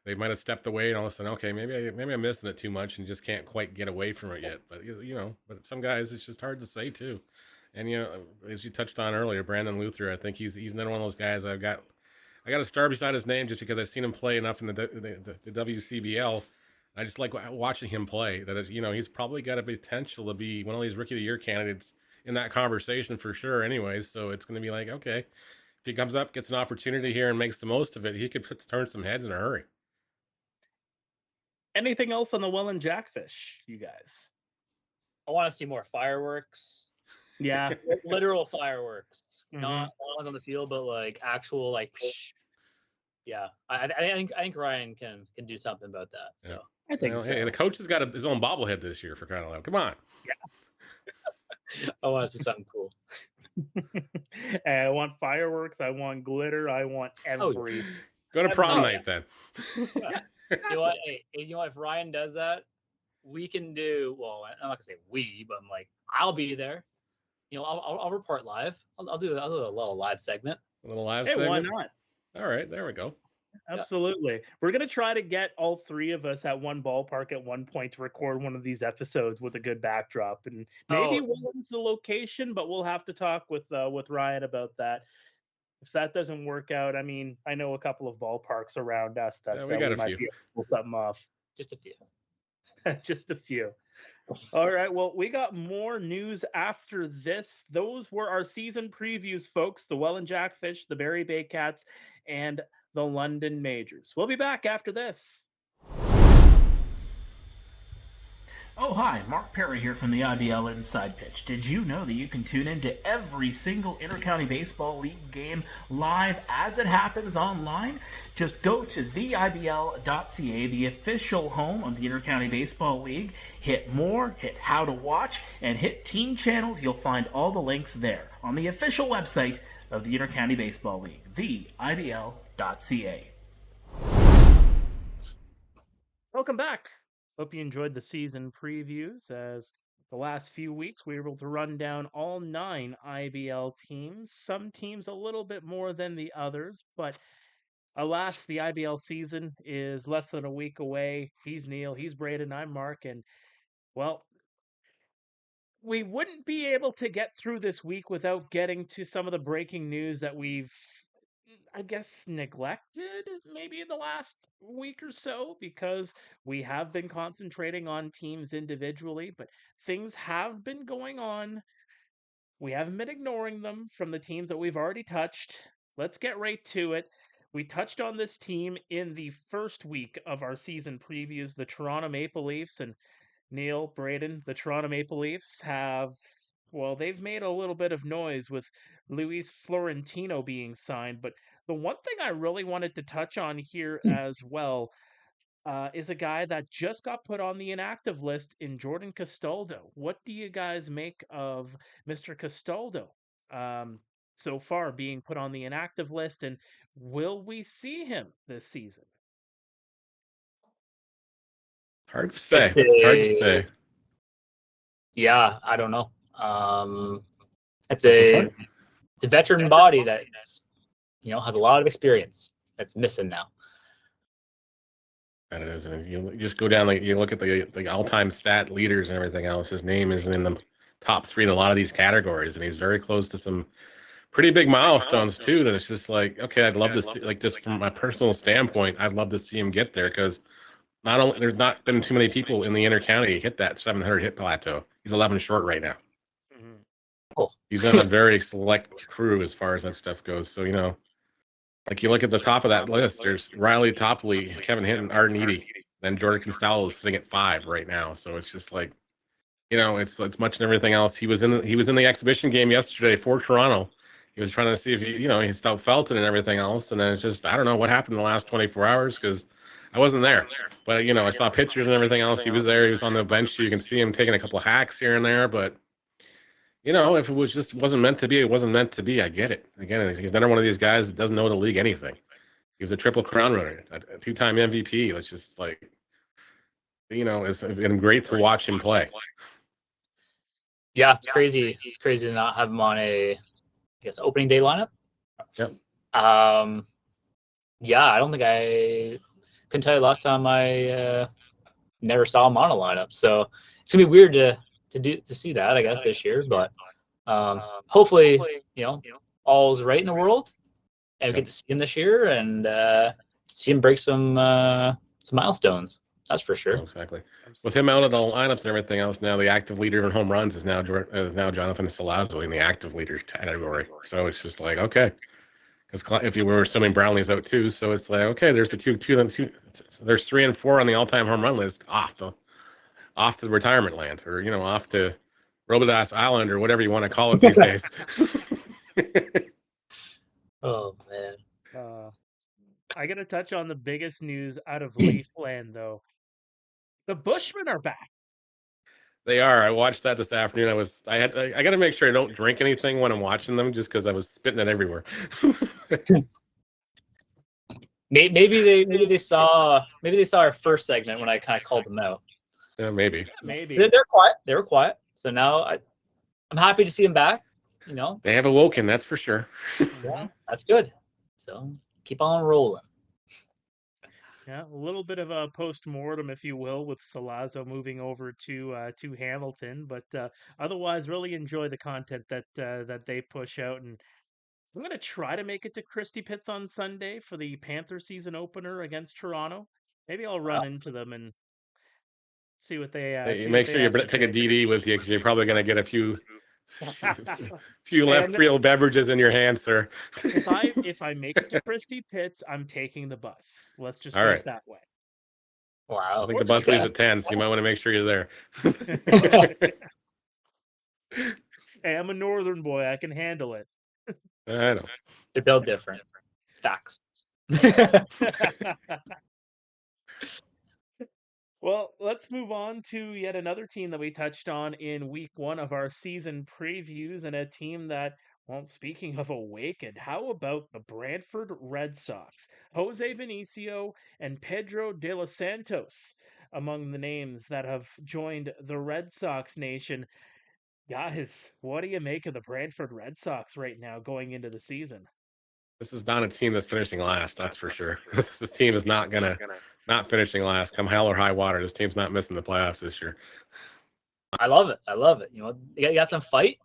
they might have stepped away, and all of a sudden, okay, maybe I'm missing it too much and just can't quite get away from it yet. But but some guys, it's just hard to say too. And as you touched on earlier, Brandon Luther, I think he's another one of those guys I got a star beside his name just because I've seen him play enough in the WCBL. I just like watching him play. That is, he's probably got a potential to be one of these Rookie of the Year candidates in that conversation for sure. Anyways, so it's going to be like, okay, if he comes up, gets an opportunity here, and makes the most of it, he could turn some heads in a hurry. Anything else on the Welland Jackfish, you guys? I want to see more fireworks. Yeah, literal fireworks, not on the field, but like actual like. Yeah, I think Ryan can do something about that. So I think so. Hey, the coach has got his own bobblehead this year, for crying out loud. Come on. Yeah. I want to see something cool. I want fireworks. I want glitter. I want every. Go to prom night then. Yeah. You know what? Hey, if Ryan does that, we can do. Well, I'm not gonna say we, but I'm like, I'll be there. I'll report live. I'll do a little live segment. A little live segment. Why not? All right, there we go. Absolutely. We're going to try to get all three of us at one ballpark at one point to record one of these episodes with a good backdrop. And maybe Welland's the location, but we'll have to talk with Ryan about that. If that doesn't work out, I mean, I know a couple of ballparks around us that we got a might few. be able to pull something off. Just a few. Just a few. All right. Well, we got more news after this. Those were our season previews, folks. The Welland Jackfish, the Barrie Bay Cats, and the London Majors. We'll be back after this. Oh, hi, Mark Pare here from the IBL Inside Pitch. Did you know that you can tune into every single Intercounty Baseball League game live as it happens online? Just go to theibl.ca, the official home of the Intercounty Baseball League. Hit more, hit how to watch, and hit team channels. You'll find all the links there on the official website of the Intercounty Baseball League, theibl.ca. Welcome back. Hope you enjoyed the season previews. As the last few weeks, we were able to run down all 9 IBL teams. Some teams a little bit more than the others, but alas, the IBL season is less than a week away. He's Neil, he's Braeden, I'm Mark, and well, we wouldn't be able to get through this week without getting to some of the breaking news that we've, I guess, neglected maybe in the last week or so, because we have been concentrating on teams individually, but things have been going on. We haven't been ignoring them from the teams that we've already touched. Let's get right to it. We touched on this team in the first week of our season previews, the Toronto Maple Leafs. And Neil, Braeden, the Toronto Maple Leafs have, well, they've made a little bit of noise with Luis Florentino being signed. But the one thing I really wanted to touch on here as well is a guy that just got put on the inactive list in Jordan Castaldo. What do you guys make of Mr. Castaldo so far being put on the inactive list, and will we see him this season? Hard to say. Yeah, I don't know. It's a veteran body that's has a lot of experience that's missing now. And it is. And you just go down, you look at the all-time stat leaders and everything else. His name is in the top 3 in a lot of these categories, and he's very close to some pretty big milestones too. That it's just like, okay, I'd love to see, like, just from my personal standpoint, I'd love to see him get there, because not only there's not been too many people in the intercounty hit that 700 hit plateau. He's 11 short right now. Cool. He's on a very select crew as far as that stuff goes. So like you look at the top of that list, there's Riley Topley, Kevin Hinton, Arden Eady, then Jordan Castaldo is sitting at 5 right now. So it's just like, it's much and everything else. He was in the exhibition game yesterday for Toronto. He was trying to see if he still felt it and everything else. And then it's just, I don't know what happened in the last 24 hours, because I wasn't there. But I saw pictures and everything else. He was there. He was on the bench. You can see him taking a couple of hacks here and there. But if it wasn't meant to be, it wasn't meant to be. I get it. Again, he's another one of these guys that doesn't know the league anything. He was a Triple Crown runner, a 2-time MVP. It's just like, it's been great to watch him play. Yeah, it's crazy. It's crazy to not have him on a guess opening day lineup. Yep. Yeah, I don't think I couldn't tell you last time I never saw him on a lineup. So it's gonna be weird to see that, I guess, this year. But hopefully, all's right in the world, and we get to see him this year and see him break some milestones. That's for sure. Exactly. With him out of the lineups and everything else, now the active leader in home runs is now Jonathan Salazzo in the active leader category. So it's just like, okay, because if you were assuming Brownlee's out too, so it's like, okay, there's the two. There's 3 and 4 on the all-time home run list off to retirement land, or off to Robidas Island, or whatever you want to call it these days. Oh man. I gotta touch on the biggest news out of Leafland, though. The Bushmen are back. They are. I watched that this afternoon. I got to make sure I don't drink anything when I'm watching them, just because I was spitting it everywhere. Maybe they saw our first segment when I kind of called them out. Yeah, maybe. Maybe They're quiet. They were quiet. So now I'm happy to see them back. They have awoken, that's for sure. Yeah, that's good. So keep on rolling. Yeah, a little bit of a post-mortem, if you will, with Salazzo moving over to Hamilton, but otherwise, really enjoy the content that they push out. And I'm gonna try to make it to Christie Pitts on Sunday for the Panther season opener against Toronto. Maybe I'll run into them and see what they. Hey, See make what sure they you have to take a say. DD with you, because you're probably going to get a few And- left field beverages in your hand, sir. If I make it to Christie Pitts, I'm taking the bus. Let's just All put right. it that way. Wow. I think the bus leaves at 10, so you might want to make sure you're there. Hey, I'm a northern boy. I can handle it. I know. They're built different. Facts. Well, let's move on to yet another team that we touched on in week 1 of our season previews, and a team that, well, speaking of awakened, how about the Brantford Red Sox? Jose Vinicio and Pedro de los Santos among the names that have joined the Red Sox nation. Guys, what do you make of the Brantford Red Sox right now going into the season? This is not a team that's finishing last, that's for sure. This team is not finishing last. Come hell or high water, this team's not missing the playoffs this year. I love it. You got some fight.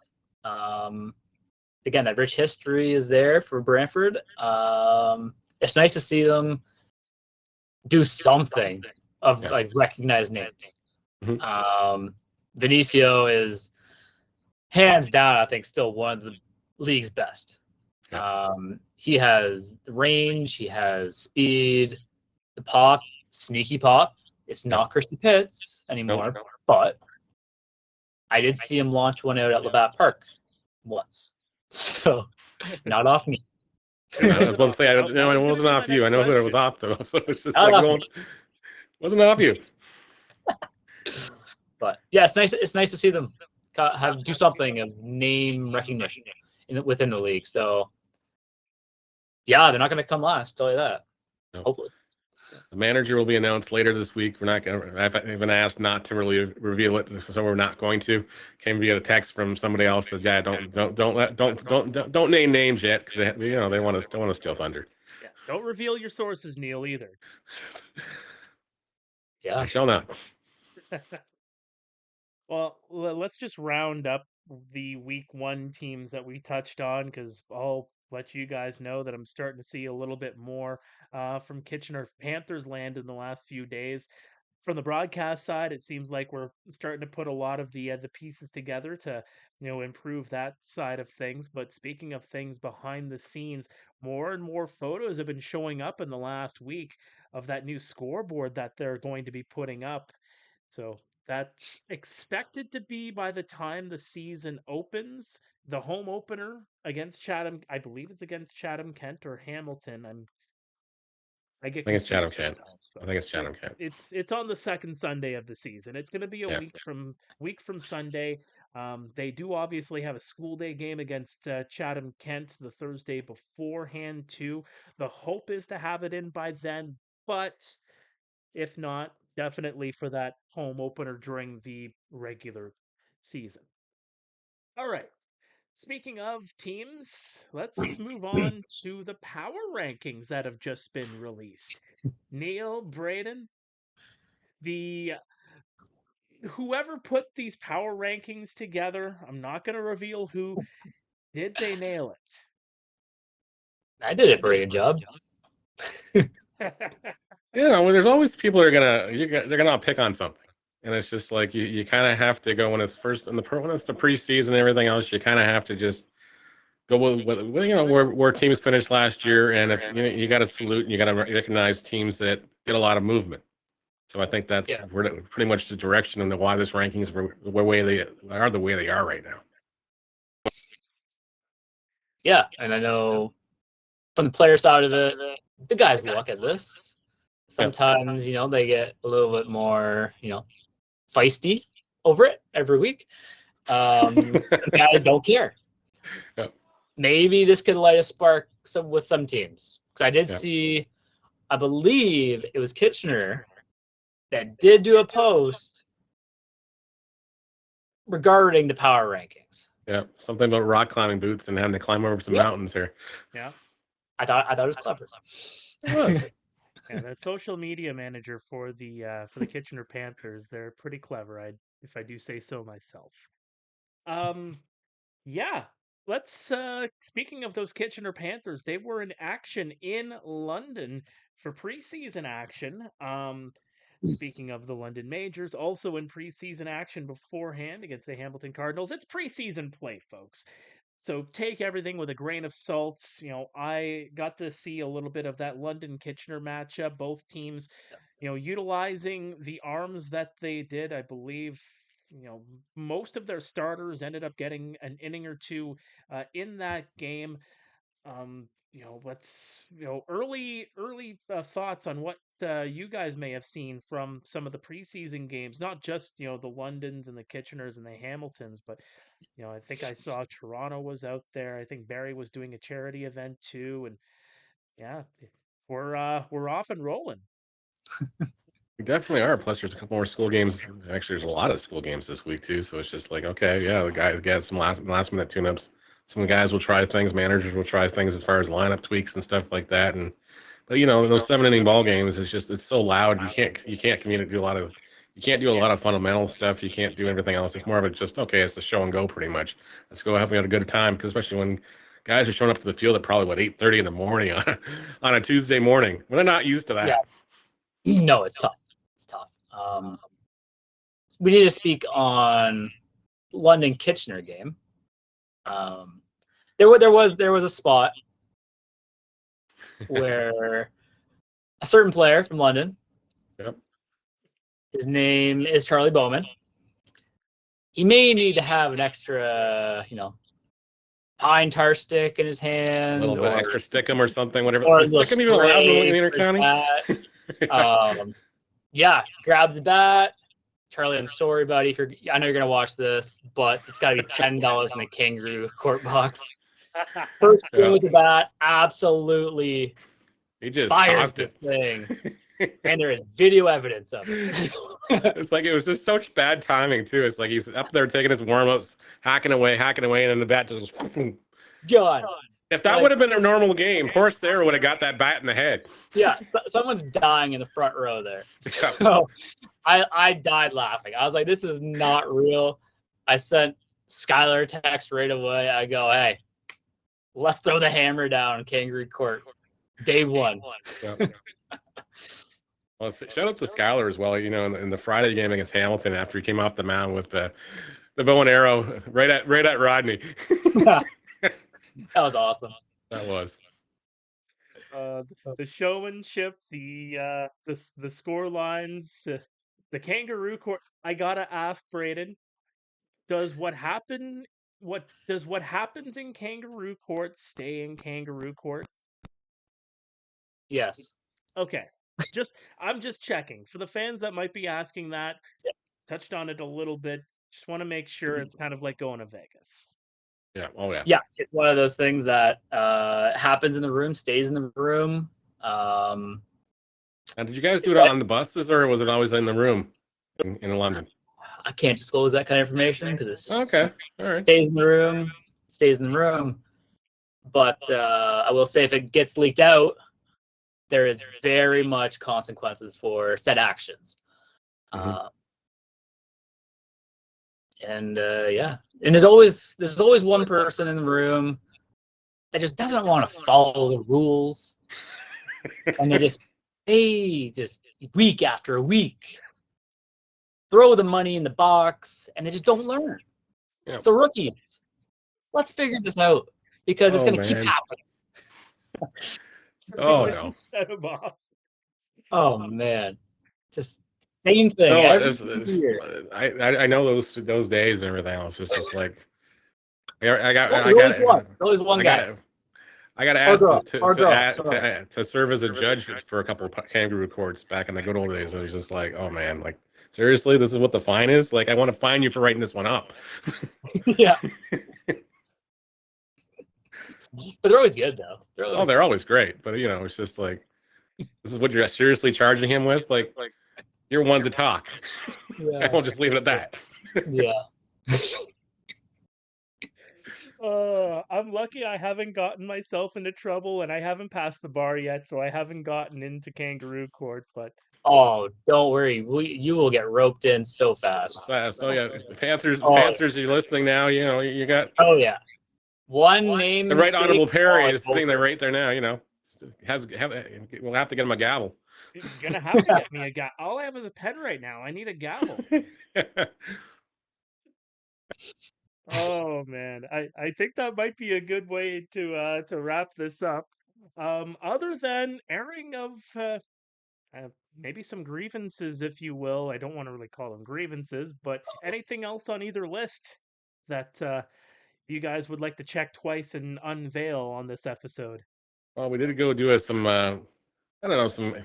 Again, that rich history is there for Brantford. It's nice to see them do something of like recognized names. Mhm. Vinicio is hands down, I think, still one of the league's best. Yeah. He has range, he has speed, the pop, sneaky pop. It's not Christie Pitts anymore, but I did see him launch one out at Labatt Park once. So not off me. I was about to say, it wasn't off you. I know who it was off though. So it's just like, wasn't off you. But yeah, it's nice to see them do something of name recognition within the league. So yeah, they're not going to come last. Tell you that. No. Hopefully. The manager will be announced later this week. I've been asked not to really reveal it, so we're not going to. Came via a text from somebody else that don't name names yet, because they want to steal thunder. Yeah, don't reveal your sources, Neil, either. Yeah, I shall not. Well, let's just round up the week 1 teams that we touched on, because I'll let you guys know that I'm starting to see a little bit more from Kitchener Panthers land in the last few days. From the broadcast side, it seems like we're starting to put a lot of the pieces together to improve that side of things. But speaking of things behind the scenes, more and more photos have been showing up in the last week of that new scoreboard that they're going to be putting up. So that's expected to be by the time the season opens. The home opener against Chatham, I believe it's against Chatham Kent or Hamilton. I think it's Chatham confused Kent. sometimes, I think it's folks. Chatham Kent. It's on the second Sunday of the season. It's going to be a week from Sunday. They do obviously have a school day game against Chatham Kent the Thursday beforehand too. The hope is to have it in by then, but if not, definitely for that home opener during the regular season. All right. speaking of teams, let's move on to the power rankings that have just been released. Neil, Braeden, whoever put these power rankings together, I'm not going to reveal who, did they nail it? I did a pretty good job. Yeah, well, there's always people that are they're gonna pick on something, and it's just like you kind of have to go when it's first in when it's the preseason and everything else. You kind of have to just go with where teams finished last year, and if you got to salute and you got to recognize teams that get a lot of movement. So I think that's pretty much the direction and why this rankings the way they are right now. Yeah, and I know from the player side of it, the guys look at this. Sometimes, they get a little bit more, feisty over it every week. Some guys don't care. Yep. Maybe this could light a spark with some teams. Because I did see, I believe it was Kitchener that did do a post regarding the power rankings. Yeah, something about rock climbing boots and having to climb over some mountains here. Yeah, I thought it was clever. It was. Yeah, the social media manager for the Kitchener Panthers, they're pretty clever, if I do say so myself. Yeah. Let's speaking of those Kitchener Panthers, they were in action in London for preseason action. Speaking of the London Majors, also in preseason action beforehand against the Hamilton Cardinals. It's preseason play, folks. So take everything with a grain of salt. I got to see a little bit of that London-Kitchener matchup. Both teams, utilizing the arms that they did. I believe, most of their starters ended up getting an inning or two in that game. Early thoughts on what you guys may have seen from some of the preseason games, not just, the Londons and the Kitcheners and the Hamiltons, but I think I saw Toronto was out there. I think Barrie was doing a charity event too, and yeah, we're off and rolling. We definitely are. Plus, there's a couple more school games. Actually, there's a lot of school games this week too. So it's just like, okay, yeah, the guys get some last minute tune-ups. Some guys will try things. Managers will try things as far as lineup tweaks and stuff like that. But those 7-inning ball games, it's so loud. You can't You can't do a lot of fundamental stuff. You can't do everything else. It's more of a just, okay, it's the show and go pretty much. Let's go have a good time, because especially when guys are showing up to the field at probably 8:30 in the morning on a Tuesday morning. We're not used to that. Yeah. No, it's tough. It's tough. We need to speak on London Kitchener game. There was a spot where a certain player from London. Yep. His name is Charlie Bowman. He may need to have an extra, pine tar stick in his hands. A little bit extra stickum or something, whatever. Or Is stickum even allowed in Intercounty? Yeah, grabs the bat. Charlie, I'm sorry, buddy. I know you're gonna watch this, but it's got to be $10 in the kangaroo court box. First thing with the bat, absolutely. He just fires this thing, and there is video evidence of it. It's like it was just such bad timing too. It's like he's up there taking his warm-ups, hacking away, and then the bat just gone. If that would have been a normal game, poor Sarah would have got that bat in the head. Yeah, someone's dying in the front row there. So I died laughing. I was like, this is not real. I sent Skylar a text right away. I go, hey, let's throw the hammer down kangaroo court. Day one. Yep. Well, shout out to Skylar as well. In the Friday game against Hamilton, after he came off the mound with the bow and arrow right at Rodney. That was awesome. That was. The showmanship, the score lines, the kangaroo court. I gotta ask, Braeden, does what happens in kangaroo court stay in kangaroo court? Yes. Okay. I'm just checking. For the fans that might be asking that, touched on it a little bit. Just want to make sure it's kind of like going to Vegas. Yeah. Oh yeah. Yeah, it's one of those things that happens in the room, stays in the room. And did you guys do it on the buses, or was it always in the room in London? I can't disclose that kind of information because it's okay. All right. Stays in the room. stays in the room. But I will say, if it gets leaked out, there is very much consequences for said actions. Mhm. And there's always one person in the room that just doesn't want to follow the rules, and they just week after week throw the money in the box, and they just don't learn. Yep. So rookies, let's figure this out, because it's Oh, going to keep man. happening. Oh, They no. just set him off. Oh man, just same thing No, every single year. I know those days and everything else. It's just like I got There's always one guy. I got Or asked girl, or girl, sorry. to serve as a judge for a couple of kangaroo courts back in the good old days. I was just like, oh man, like seriously, this is what the fine is? Like, I want to fine you for writing this one up. Yeah. But they're always good though. They're always great, but you know, it's just like, this is what you're seriously charging him with? Like, you're one to talk. I won't just leave it at that. Yeah. I'm lucky I haven't gotten myself into trouble, and I haven't passed the bar yet, so I haven't gotten into kangaroo court. But Oh, don't worry. You will get roped in so fast. So yeah, Panthers, Oh. you're listening now. You know, you got Oh yeah. One name the right mistake. honorable Perry Oh, is sitting there right there now. You know, we'll have to get him a gavel. you're gonna have to get me a gavel. All I have is a pen right now. I need a gavel. Oh man, I think that might be a good way to wrap this up. Other than airing of maybe some grievances, if you will. I don't want to really call them grievances, but anything else on either list that you guys would like to check twice and unveil on this episode? Well, we did go do some I don't know, some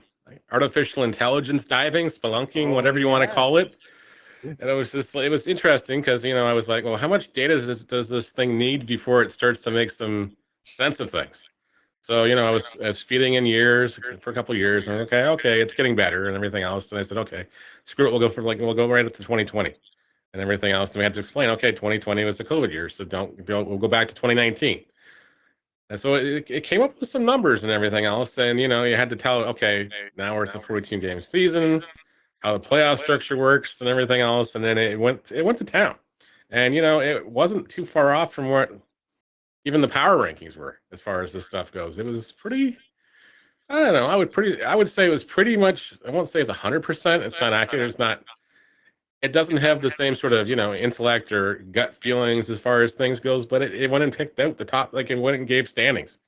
artificial intelligence diving, spelunking, whatever you want to call it. And it was interesting because, you know, I was like, well, how much data does this thing need before it starts to make some sense of things? So, you know, I was feeding in years for a couple of years, and okay, it's getting better and everything else. And I said, okay, screw it, we'll go right up to 2020 and everything else. And we had to explain, okay, 2020 was the COVID year, so we'll go back to 2019. And so it came up with some numbers and everything else, and you know, you had to tell, okay, now it's a 42 game season, how the playoff structure works and everything else, and then it went to town. And you know, it wasn't too far off from where even the power rankings were as far as this stuff goes. It was pretty, I don't know, I would say it was pretty much, I won't say it's 100%, it's not accurate, it doesn't have the same sort of, you know, intellect or gut feelings as far as things goes, but it went and picked out the top, like it went and gave standings.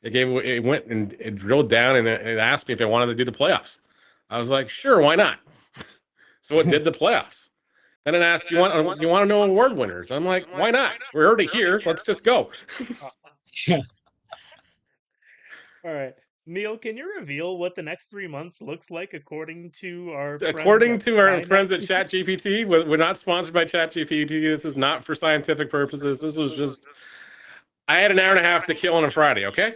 It went and it drilled down and it asked me if I wanted to do the playoffs. I was like, sure, why not? So it did the playoffs. Then it asked, you want to know award winners? I'm like, why not? We're already here. Let's just go. All right. Neil, can you reveal what the next 3 months looks like according to our Our friends at ChatGPT? We're not sponsored by ChatGPT. This is not for scientific purposes. This was just, I had an hour and a half to kill on a Friday, okay?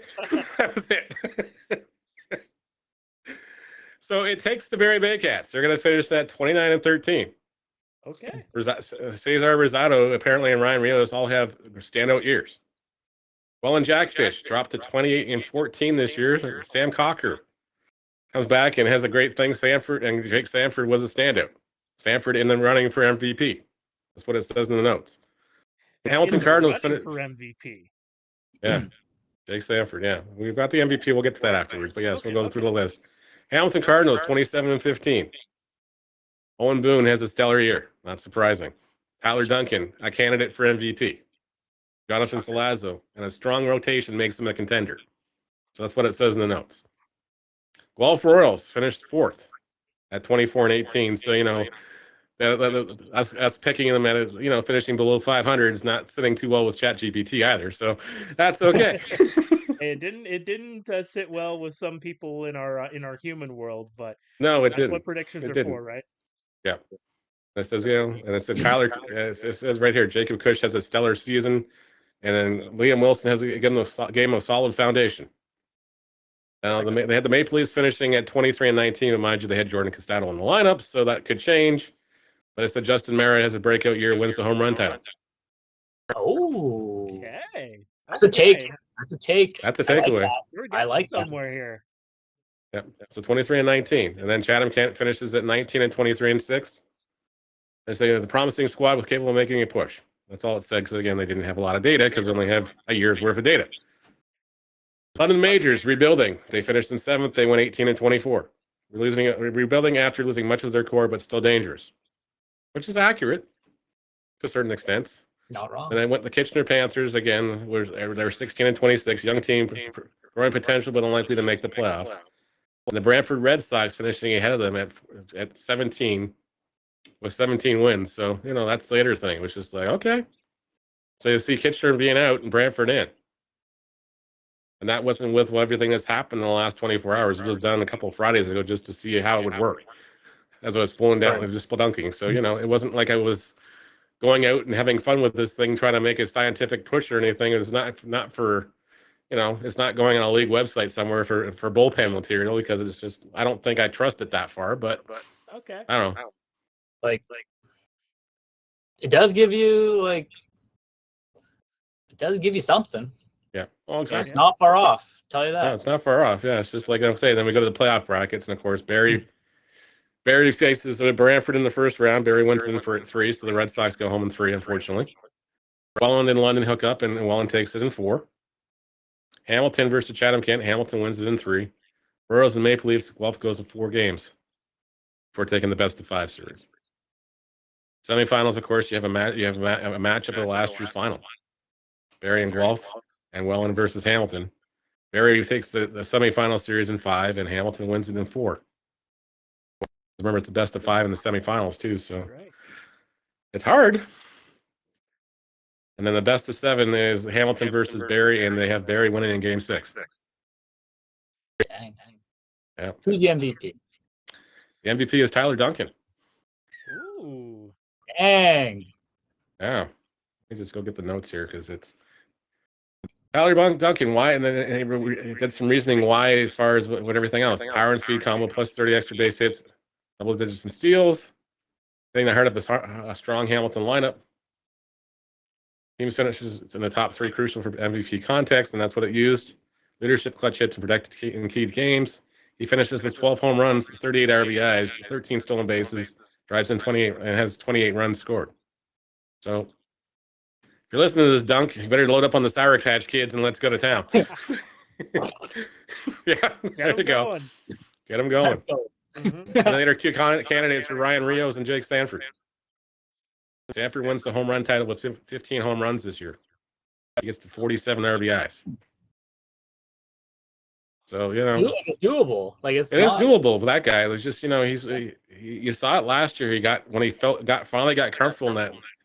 That was it. So it takes the Barrie Baycats. They're going to finish at 29 and 13. Okay. Cesar Rosado apparently and Ryan Rios all have standout years. Welland Jackfish dropped to 28 and 14 this year. Sam Cocker comes back and has a great thing. Jake Sanford was a standout. Sanford in the running for MVP. That's what it says in the notes. Hamilton Cardinals finished for MVP. Yeah, Jake Sanford. Yeah, we've got the MVP. We'll get to that afterwards. But yes, we'll go through the list. Hamilton Cardinals 27 and 15. Owen Boone has a stellar year. Not surprising. Tyler Duncan, a candidate for MVP. Jonathan Salazzo, and a strong rotation makes him a contender. So that's what it says in the notes. Guelph Royals finished 4th at 24 and 18. So, you know, us picking them at, you know, finishing below 500 is not sitting too well with ChatGPT either. So that's okay. It didn't sit well with some people in our human world, but no, it that's didn't. What predictions are for, right? Yeah. It says, you know, and it said Tyler. It says right here, Jacob Cush has a stellar season, and then Liam Wilson has given a game of solid foundation. They had the Maple Leafs finishing at 23 and 19, but mind you, they had Jordan Castano in the lineup, so that could change. But it said Justin Merritt has a breakout year, wins the home run title. Oh. Okay. That's a take. Okay. That's a take. That's a I like takeaway. that. We're I getting like that. somewhere here. Yep. So 23 and 19, and then Chatham Kent finishes at 19 and 23 and 6. They say it's a promising squad with capable of making a push. That's all it said, because again, they didn't have a lot of data because they only have a year's worth of data. London Majors rebuilding. They finished in 7th. They went 18 and 24. Rebuilding after losing much of their core, but still dangerous, which is accurate to a certain extent. Not wrong. And then went the Kitchener Panthers again. They were 16 and 26, young team, growing potential, but unlikely to make the playoffs. And the Brantford Red Sox finishing ahead of them at 17 with 17 wins. So that's the later thing, which is like, okay. So you see Kitchener being out and Brantford in. And that wasn't with everything that's happened in the last 24 hours. It was done a couple of Fridays ago just to see how it would work as I was flowing down and just spelunking. So, it wasn't like I was going out and having fun with this thing, trying to make a scientific push or anything. It was not for, it's not going on a league website somewhere for bullpen material, because it's just, I don't think I trust it that far, but Okay. I don't know. Like it does give you something. Yeah. Well, exactly. It's not far off. Tell you that. No, it's not far off. Yeah, it's just like I'm saying. Then we go to the playoff brackets, and of course, Barrie faces Brantford in the first round. Barrie wins it in for 3, so the Red Sox go home in 3, unfortunately. Welland and London hook up, and Welland takes it in 4. Hamilton versus Chatham Kent. Hamilton wins it in 3. Burrows and Maple Leafs. Guelph goes in 4 games before taking the best of 5 series. Semifinals, of course, you have a matchup of the last year's final. Barrie and Guelph, and Welland versus Hamilton. Barrie takes the semifinal series in 5, and Hamilton wins it in 4. Remember, it's the best of 5 in the semifinals too, so it's hard. And then the best of 7 is Hamilton versus Barrie, and they have Barrie winning in Game 6. Dang. Yeah. Who's the MVP? The MVP is Tyler Duncan. Ooh. Dang. Yeah. Let me just go get the notes here, because it's Tyler Duncan. Why? And then he did some reasoning why, as far as what everything else. Power and speed combo, plus 30 extra base hits, double digits in steals. Getting the heart of a strong Hamilton lineup. Teams finishes in the top 3 crucial for MVP context, and that's what it used. Leadership, clutch hits, and protected in key games. He finishes with 12 home runs, 38 RBIs, 13 stolen bases, drives in 28, and has 28 runs scored. So, if you're listening to this, Dunk, you better load up on the Sour Patch Kids and let's go to town. Yeah, there you go. Going. Get them going. Let's go. And then there are 2 candidates for Ryan Rios and Jake Stanford. Stanford wins the home run title with 15 home runs this year. He gets to 47 RBIs. So, it's doable. It is doable for that guy. It was just, you saw it last year. When he finally got comfortable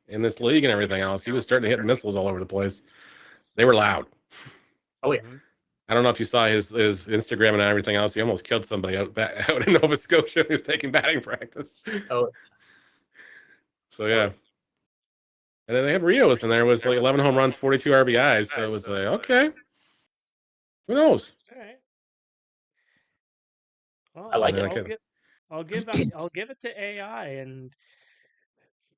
in this league and everything else, he was starting to hit missiles all over the place. They were loud. Oh yeah. I don't know if you saw his Instagram and everything else. He almost killed somebody out in Nova Scotia who was taking batting practice. Oh. So yeah. And then they have Rios in there with 11 home runs, 42 RBIs. So it was like, okay, who knows? All right. Well, I like it. I'll give it to AI and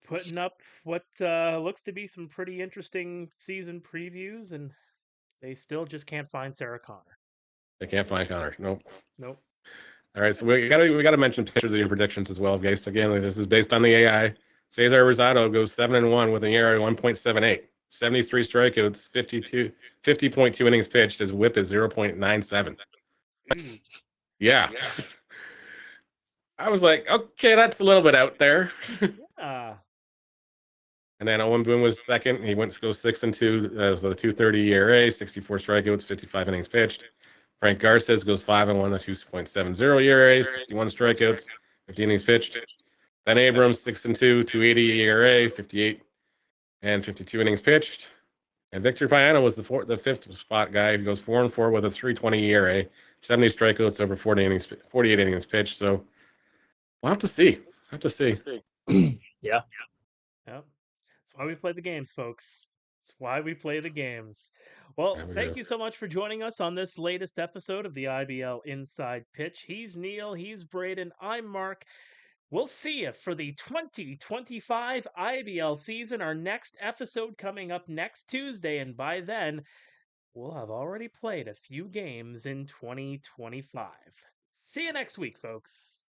putting up what looks to be some pretty interesting season previews, and they still just can't find Sarah Connor. They can't find Connor. Nope. All right, so we gotta mention pitchers of your predictions as well, guys. Again, this is based on the AI. Cesar Rosado goes 7-1 with an ERA 1.78, 73 strikeouts, 50.2 innings pitched. His WHIP is 0.97. Yeah. I was like, okay, that's a little bit out there. Yeah. And then Owen Boone was second. He goes 6-2 with a 2.30 ERA, 64 strikeouts, 55 innings pitched. Frank Garces goes 5-1, a 2.70 ERA, 61 strikeouts, 50 innings pitched. Ben Abrams 6-2, 2.80 ERA, 58 and 52 innings pitched. And Victor Piano was the 5th spot guy. He goes 4-4 with a 3.20 ERA, 70 strikeouts over 48 innings pitched. So we'll have to see. Yeah. That's why we play the games, folks. That's why we play the games. Well, thank you so much for joining us on this latest episode of the IBL Inside Pitch. He's Neil, he's Braeden, I'm Mark. We'll see you for the 2025 IBL season. Our next episode coming up next Tuesday, and by then, we'll have already played a few games in 2025. See you next week, folks.